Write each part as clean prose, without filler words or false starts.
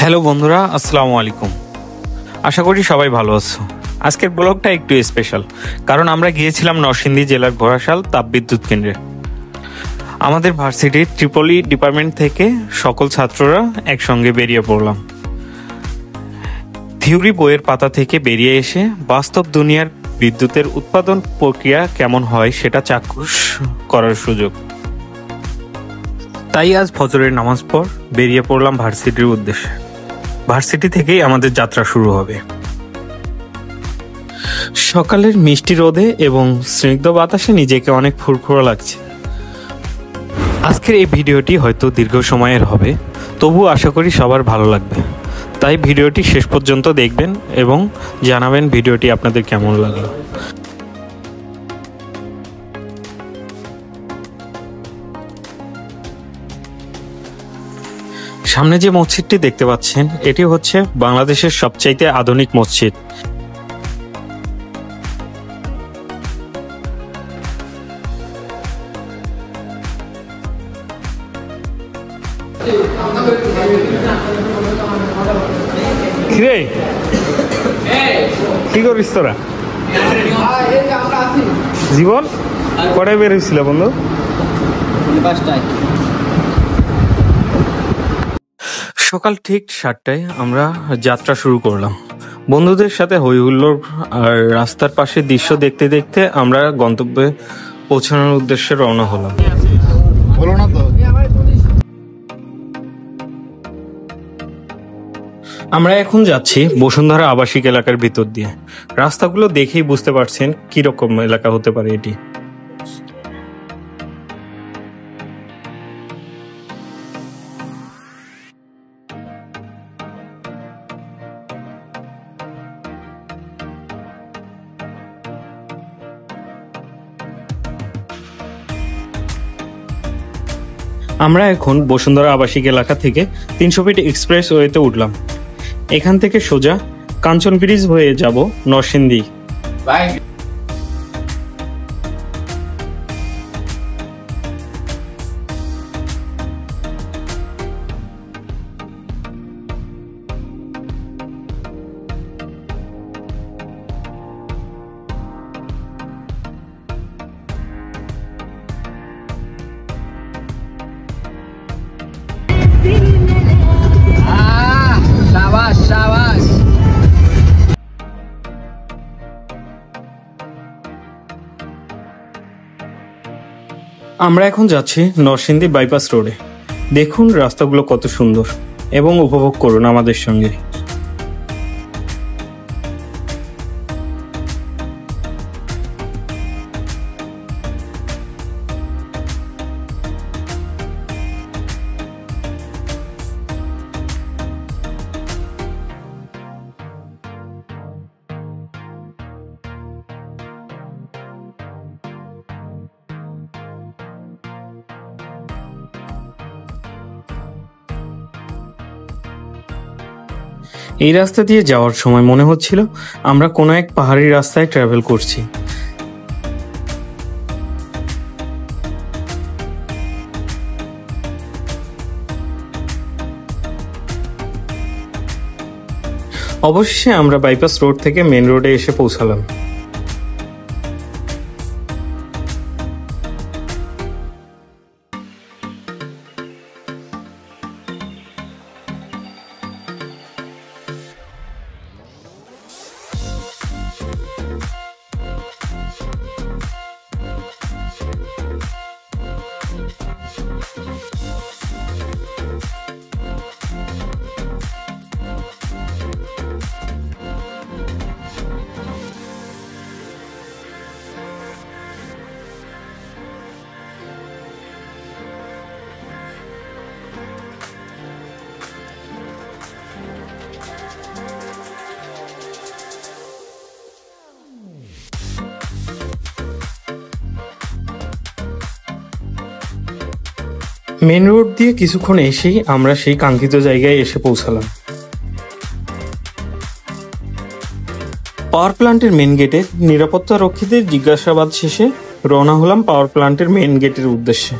Hello বন্ধুরা, আসসালামু আলাইকুম। আশা করি সবাই ভালো আছো। আজকের ব্লগটা একটু স্পেশাল, কারণ আমরা গিয়েছিলাম নরসিংদী জেলার ঘোড়াশাল তাপবিদ্যুৎ কেন্দ্রে। আমাদের ভার্সিটির ট্রিপলি ডিপার্টমেন্ট থেকে সকল ছাত্ররা একসঙ্গে বেরিয়ে পড়লাম। থিওরি বইয়ের পাতা থেকে বেরিয়ে এসে বাস্তব দুনিয়ার বিদ্যুতের উৎপাদন প্রক্রিয়া কেমন হয় সেটা চাক্ষুষ করার সুযোগ। তাই আজ ফজরের নামাজ পর বেরিয়ে পড়লাম ভার্সিটির উদ্দেশ্যে। ভার্সিটি থেকেই আমাদের যাত্রা শুরু হবে। সকালের মিষ্টি রোদে এবং স্নিগ্ধ বাতাসে নিজেকে অনেক ফুরফুরা লাগছে। আজকের এই ভিডিওটি হয়তো দীর্ঘ সময়ের হবে, তবু আশা করি সবার ভালো লাগবে। তাই ভিডিওটি শেষ পর্যন্ত দেখবেন এবং জানাবেন ভিডিওটি আপনাদের কেমন লাগলো। সামনে যে মসজিদটি দেখতে পাচ্ছেন, এটি হচ্ছে বাংলাদেশের সবচাইতে আধুনিক মসজিদ। কি করিস তোরা? জীবন কটায় বের হয়েছিল বন্ধু? সকাল ঠিক 7টায় আমরা যাত্রা শুরু করলাম। বন্ধুদের সাথে হই হুল্লোড় আর রাস্তার পাশে দৃশ্য দেখতে দেখতে আমরা গন্তব্যে পৌঁছানোর উদ্দেশ্যে রওনা হলাম। আমরা এখন যাচ্ছি বসুন্ধরা আবাসিক এলাকার ভিতর দিয়ে। রাস্তাগুলো দেখেই বুঝতে পারছেন কিরকম এলাকা হতে পারে এটি। আমরা এখন বসুন্ধরা আবাসিক এলাকা থেকে 300 ফিট এক্সপ্রেস ওয়েতে উঠলাম। এখান থেকে সোজা কাঞ্চন ব্রিজ হয়ে যাব নরসিংদী। আমরা এখন যাচ্ছি নরসিংদী বাইপাস রোডে। দেখুন রাস্তাগুলো কত সুন্দর এবং উপভোগ করুন আমাদের সঙ্গে। এই রাস্তা দিয়ে যাওয়ার সময় মনে হচ্ছিল আমরা কোনো এক পাহাড়ি রাস্তায় ট্রাভেল করছি। অবশেষে আমরা বাইপাস রোড থেকে মেন রোডে এসে পৌঁছালাম। মেন রোড দিয়ে কিছুক্ষণ এসেই আমরা সেই কাঙ্ক্ষিত জায়গায় এসে পৌঁছালাম। পাওয়ার প্ল্যান্টের মেন গেটে নিরাপত্তা রক্ষীদের জিজ্ঞাসাবাদ শেষে রওনা হলাম পাওয়ার প্ল্যান্টের মেন গেটের উদ্দেশ্যে।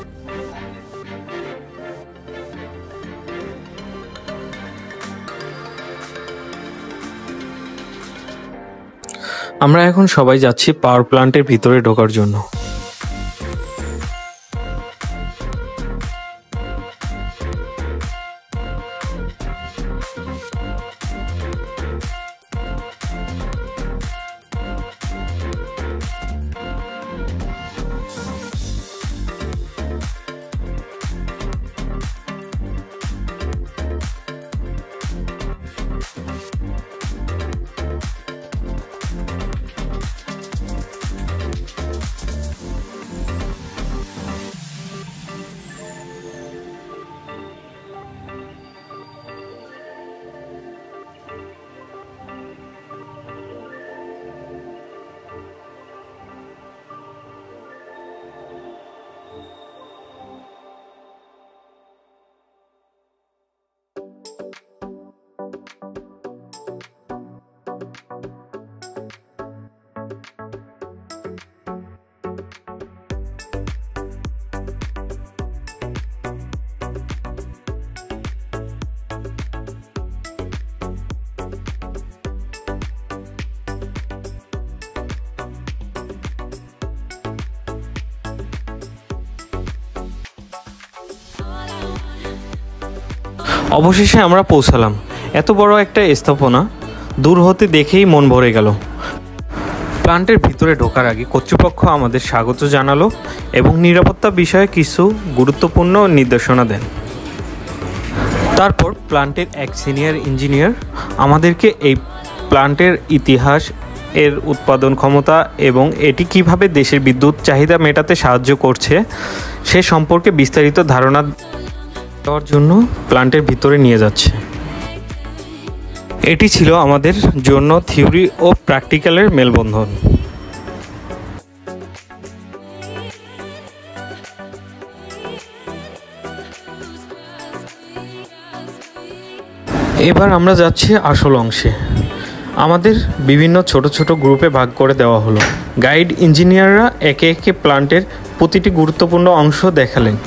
আমরা এখন সবাই যাচ্ছি পাওয়ার প্ল্যান্টের ভিতরে ঢোকার জন্য। অবশেষে আমরা পৌঁছালাম। এত বড় একটা স্থাপনা দূর হতে দেখেই মন ভরে গেল। প্ল্যান্টের ভিতরে ঢোকার আগে কর্তৃপক্ষ আমাদের স্বাগত জানালো এবং নিরাপত্তা বিষয়ে কিছু গুরুত্বপূর্ণ নির্দেশনা দেন। তারপর প্ল্যান্টের এক সিনিয়র ইঞ্জিনিয়ার আমাদেরকে এই প্ল্যান্টের ইতিহাস, এর উৎপাদন ক্ষমতা এবং এটি কিভাবে দেশের বিদ্যুৎ চাহিদা মেটাতে সাহায্য করছে সে সম্পর্কে বিস্তারিত ধারণা দেওয়ার জন্য প্ল্যান্টের ভিতরে নিয়ে যাচ্ছে। এটি ছিল আমাদের জন্য থিওরি ও প্র্যাকটিক্যালের মেলবন্ধন। এবার আমরা যাচ্ছি আসল অংশে। আমাদের বিভিন্ন ছোট ছোট গ্রুপে ভাগ করে দেওয়া হলো। গাইড ইঞ্জিনিয়াররা একে একে প্ল্যান্টের প্রতিটি গুরুত্বপূর্ণ অংশ দেখালেন।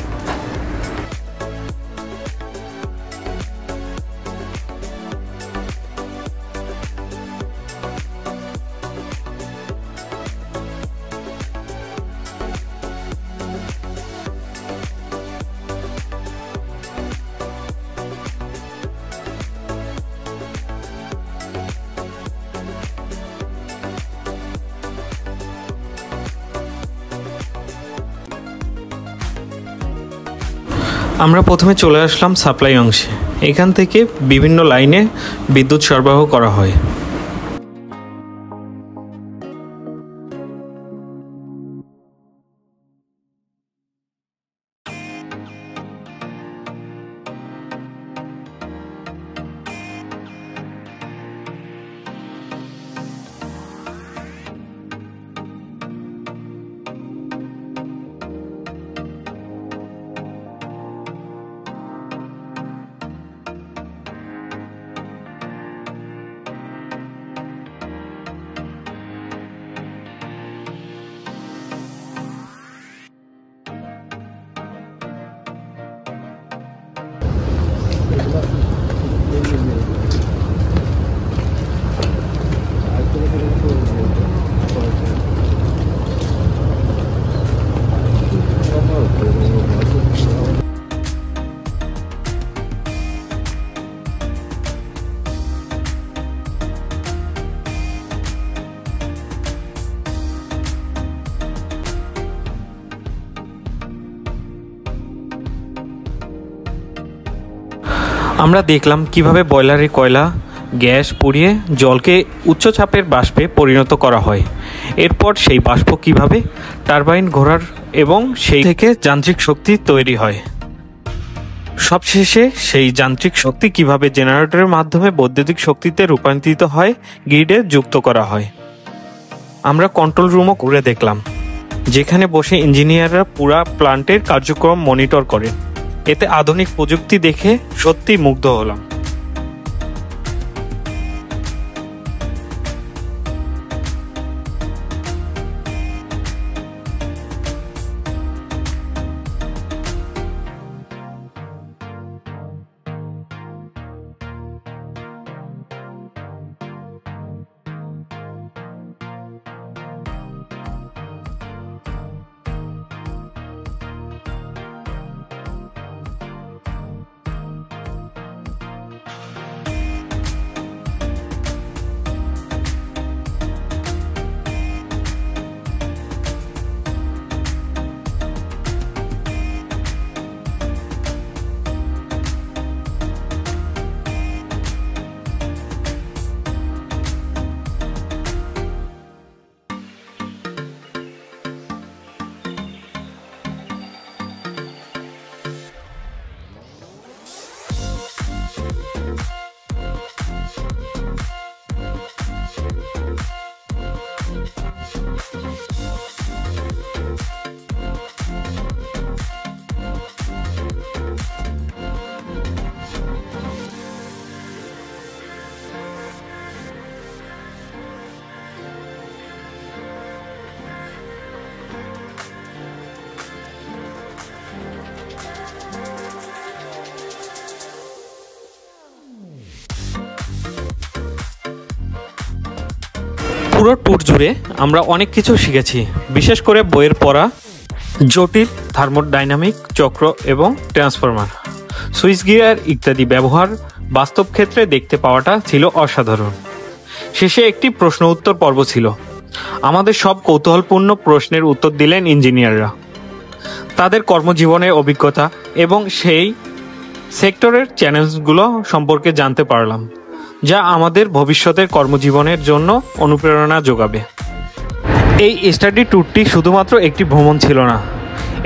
আমরা প্রথমে চলে আসলাম সাপ্লাই অংশে। এখান থেকে বিভিন্ন লাইনে বিদ্যুৎ সরবরাহ করা হয়। আমরা দেখলাম কিভাবে বয়লারে কয়লা গ্যাস পুড়িয়ে জলকে উচ্চ চাপের বাষ্পে পরিণত করা হয়। এরপর সেই বাষ্প কিভাবে টারবাইন ঘোরার এবং সেই থেকে যান্ত্রিক শক্তি তৈরি হয়। সবশেষে সেই যান্ত্রিক শক্তি কিভাবে জেনারেটরের মাধ্যমে বৈদ্যুতিক শক্তিতে রূপান্তরিত হয়, গ্রিডে যুক্ত করা হয়। আমরা কন্ট্রোল রুমও ঘুরে দেখলাম, যেখানে বসে ইঞ্জিনিয়াররা পুরা প্ল্যান্টের কার্যক্রম মনিটর করেন। এতে আধুনিক প্রযুক্তি দেখে সত্যি মুগ্ধ হলাম। পুরো ট্যুর জুড়ে আমরা অনেক কিছু শিখেছি, বিশেষ করে বইয়ের পড়া, জটিল থার্মোডাইনামিক চক্র এবং ট্রান্সফরমার, সুইচ গিয়ার ইত্যাদি ব্যবহার বাস্তব ক্ষেত্রে দেখতে পাওয়াটা ছিল অসাধারণ। শেষে একটি প্রশ্ন উত্তর পর্ব ছিল। আমাদের সব কৌতূহলপূর্ণ প্রশ্নের উত্তর দিলেন ইঞ্জিনিয়াররা। তাদের কর্মজীবনের অভিজ্ঞতা এবং সেই সেক্টরের চ্যালেঞ্জগুলো সম্পর্কে জানতে পারলাম, যা আমাদের ভবিষ্যতের কর্মজীবনের জন্য অনুপ্রেরণা যোগাবে। এই স্টাডি ট্যুরটি শুধুমাত্র একটি ভ্রমণ ছিল না,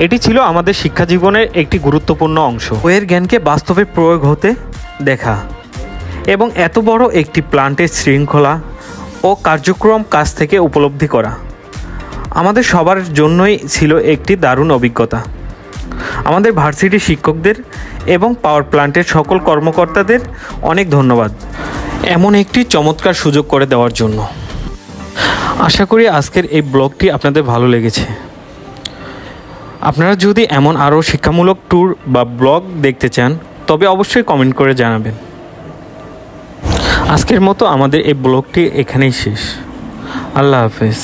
এটি ছিল আমাদের শিক্ষা জীবনের একটি গুরুত্বপূর্ণ অংশ। বইয়ের জ্ঞানকে বাস্তবে প্রয়োগ হতে দেখা এবং এত বড় একটি প্ল্যান্টের শৃঙ্খলা ও কার্যক্রম কাছ থেকে উপলব্ধি করা আমাদের সবার জন্যই ছিল একটি দারুণ অভিজ্ঞতা। আমাদের ভার্সিটি শিক্ষকদের এবং পাওয়ার প্ল্যান্টের সকল কর্মকর্তাদের অনেক ধন্যবাদ এমন একটি চমৎকার সুযোগ করে দেওয়ার জন্য। আশা করি আজকের এই ব্লগটি আপনাদের ভালো লেগেছে। আপনারা যদি এমন আরও শিক্ষামূলক ট্যুর বা ব্লগ দেখতে চান তবে অবশ্যই কমেন্ট করে জানাবেন। আজকের মতো আমাদের এই ব্লগটি এখানেই শেষ। আল্লাহ হাফেজ।